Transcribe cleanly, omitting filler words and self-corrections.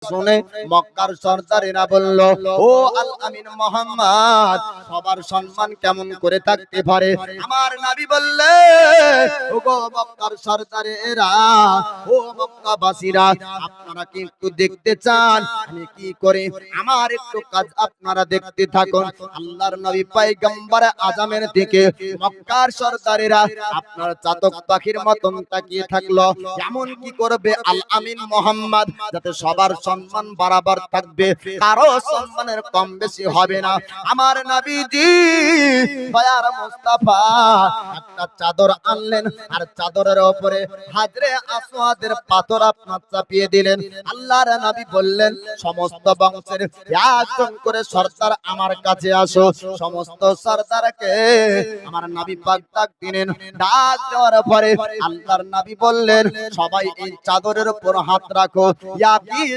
শুনে মক্কার সর্দারেরা বলল, ও আল আমিন মুহাম্মদ, সবার সম্মান কেমন করে থাকতে পারে? আমার নবী বললেন, ও গো মক্কার সর্দারেরা, ও মক্কাবাসীরা, আপনারা কি একটু দেখতে চান আমি কি করে? আমার একটু কাজ আপনারা দেখতে থাকুন। আল্লাহর নবী পয়গম্বর আজমের দিকে মক্কার সর্দারেরা আপনার চাতক পাখির মতন তাকিয়ে থাকলো। এমন কি করবে আল আমিন মুহাম্মদ যাতে সবার সম্মান বরাবর থাকবে, কারো সম্মানের কম বেশি হবে না? আমার নবীজি দয়ার মুস্তাফা একটা চাদর আনলেন, আর চাদরের উপরে হাজরে আসওয়াদের পাথর আপনার চাপিয়ে দিলেন। আল্লাহর নবী বললেন, সমস্ত বংশের একজন করে সর্দার আমার কাছে আসো। সমস্ত সর্দারকে আমার নবী পাক ডাক দিলেন। ডাক দেওয়ার পরে আল্লাহর নবী বললেন, সবাই এই চাদরের উপর হাত রাখো। একই